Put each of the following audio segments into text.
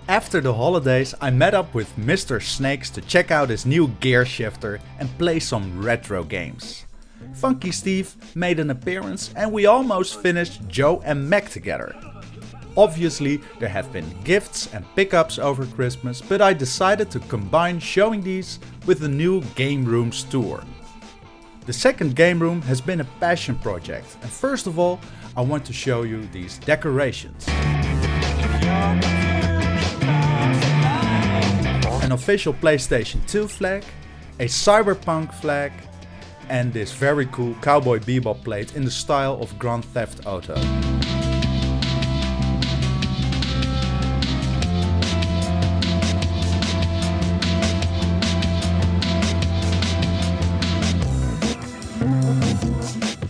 After the holidays, I met up with Mr. Snakes to check out his new gear shifter and play some retro games. Funky Steve made an appearance and we almost finished Joe and Mac together. Obviously there have been gifts and pickups over Christmas, but I decided to combine showing these with the new Game Rooms tour. The second game room has been a passion project, and first of all I want to show you these decorations. An official PlayStation 2 flag, a cyberpunk flag, and this very cool Cowboy Bebop plate in the style of Grand Theft Auto.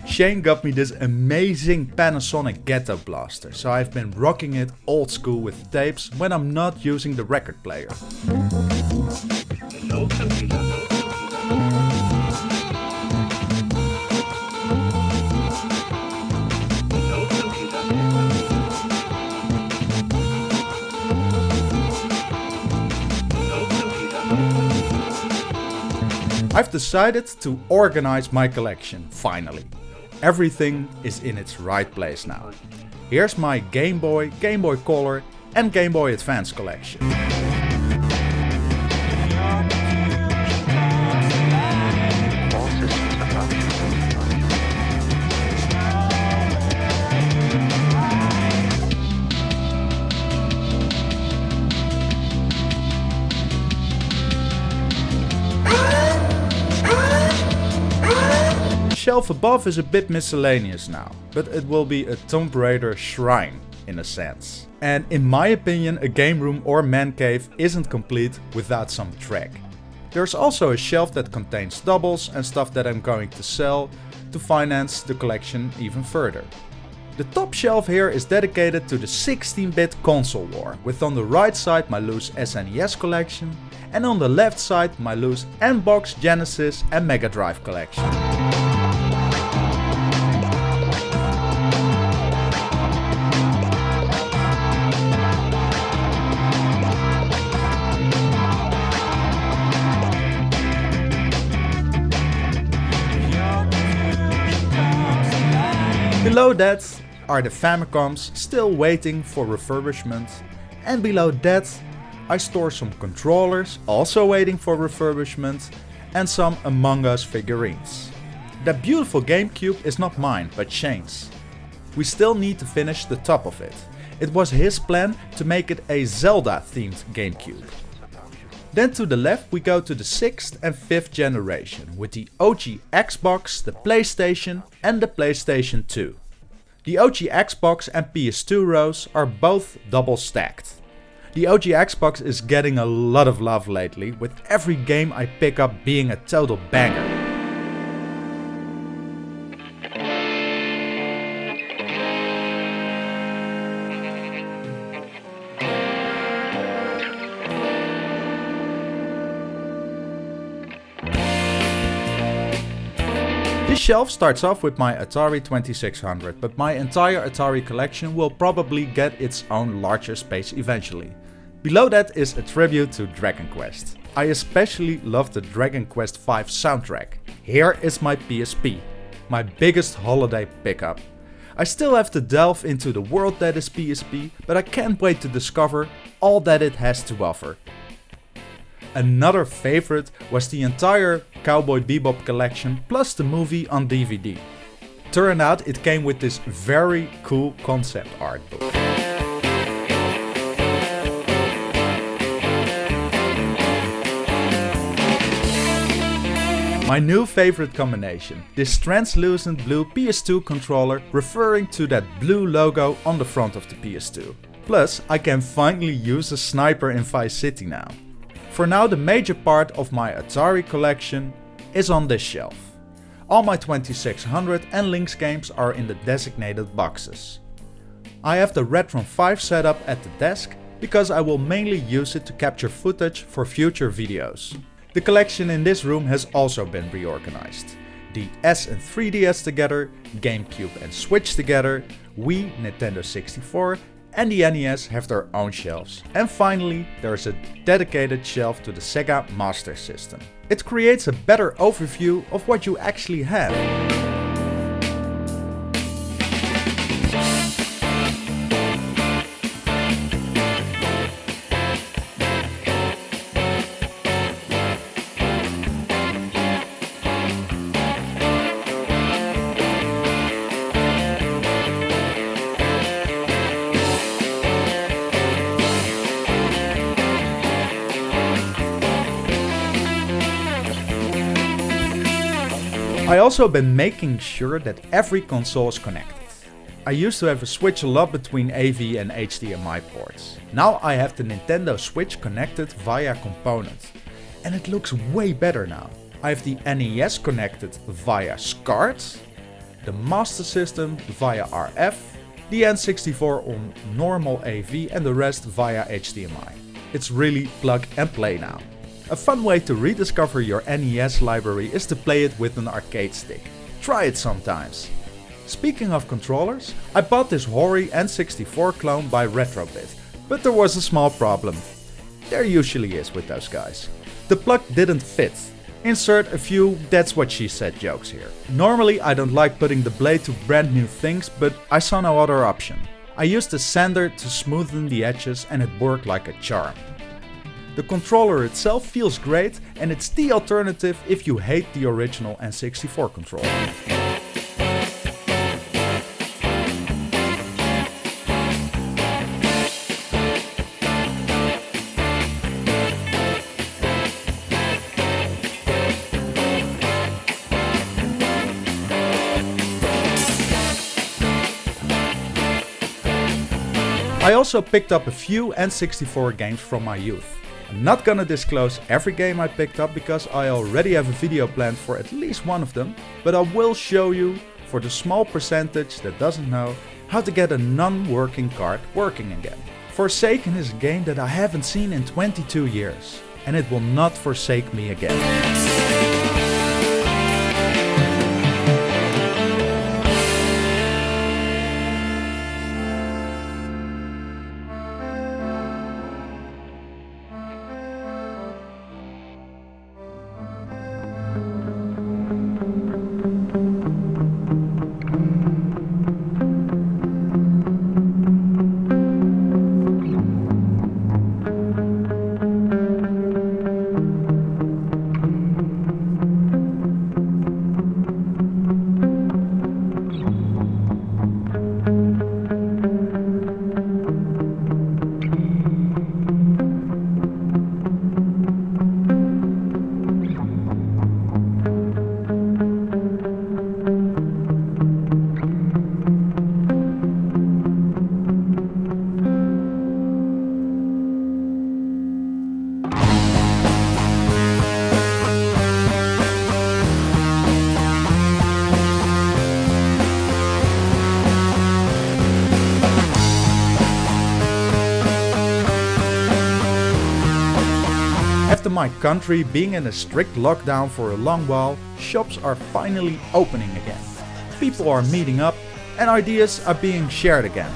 Shane got me this amazing Panasonic Ghetto Blaster, so I've been rocking it old school with tapes when I'm not using the record player. I've decided to organize my collection, finally. Everything is in its right place now. Here's my Game Boy, Game Boy Color and Game Boy Advance collection. The shelf above is a bit miscellaneous now, but it will be a Tomb Raider shrine in a sense. And in my opinion, a game room or man cave isn't complete without some track. There's also a shelf that contains doubles and stuff that I'm going to sell to finance the collection even further. The top shelf here is dedicated to the 16-bit console war, with on the right side my loose SNES collection and on the left side my loose N-Box, Genesis and Mega Drive collection. Below that are the Famicoms still waiting for refurbishment, and below that I store some controllers also waiting for refurbishment and some Among Us figurines. That beautiful GameCube is not mine but Shane's. We still need to finish the top of it. It was his plan to make it a Zelda themed GameCube. Then to the left we go to the 6th and 5th generation with the OG Xbox, the PlayStation and the PlayStation 2. The OG Xbox and PS2 rows are both double stacked. The OG Xbox is getting a lot of love lately, with every game I pick up being a total banger. This shelf starts off with my Atari 2600, but my entire Atari collection will probably get its own larger space eventually. Below that is a tribute to Dragon Quest. I especially love the Dragon Quest V soundtrack. Here is my PSP, my biggest holiday pickup. I still have to delve into the world that is PSP, but I can't wait to discover all that it has to offer. Another favorite was the entire Cowboy Bebop collection plus the movie on DVD. Turned out it came with this very cool concept art book. My new favorite combination, this translucent blue PS2 controller referring to that blue logo on the front of the PS2. Plus I can finally use a sniper in Vice City now. For now the major part of my Atari collection is on this shelf. All my 2600 and Lynx games are in the designated boxes. I have the Retron 5 set up at the desk because I will mainly use it to capture footage for future videos. The collection in this room has also been reorganized. The S and 3DS together, GameCube and Switch together, Wii, Nintendo 64 and the NES have their own shelves. And finally, there is a dedicated shelf to the Sega Master System. It creates a better overview of what you actually have. I also been making sure that every console is connected. I used to have a switch a lot between AV and HDMI ports. Now I have the Nintendo Switch connected via component. And it looks way better now. I have the NES connected via SCART, the Master System via RF, the N64 on normal AV and the rest via HDMI. It's really plug and play now. A fun way to rediscover your NES library is to play it with an arcade stick. Try it sometimes. Speaking of controllers, I bought this Hori N64 clone by Retrobit, but there was a small problem. There usually is with those guys. The plug didn't fit. Insert a few "that's what she said" jokes here. Normally I don't like putting the blade to brand new things, but I saw no other option. I used a sander to smoothen the edges and it worked like a charm. The controller itself feels great and it's the alternative if you hate the original N64 controller. I also picked up a few N64 games from my youth. I'm not gonna disclose every game I picked up because I already have a video planned for at least one of them, but I will show you, for the small percentage that doesn't know, how to get a non-working card working again. Forsaken is a game that I haven't seen in 22 years, and it will not forsake me again. After my country being in a strict lockdown for a long while, shops are finally opening again. People are meeting up and ideas are being shared again.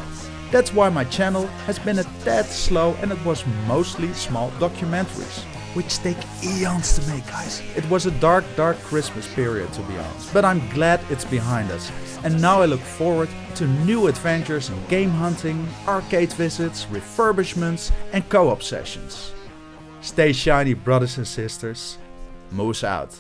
That's why my channel has been a tad slow and it was mostly small documentaries, which take eons to make, guys. It was a dark Christmas period, to be honest, but I'm glad it's behind us. And now I look forward to new adventures in game hunting, arcade visits, refurbishments and co-op sessions. Stay shiny, brothers and sisters. Moose out.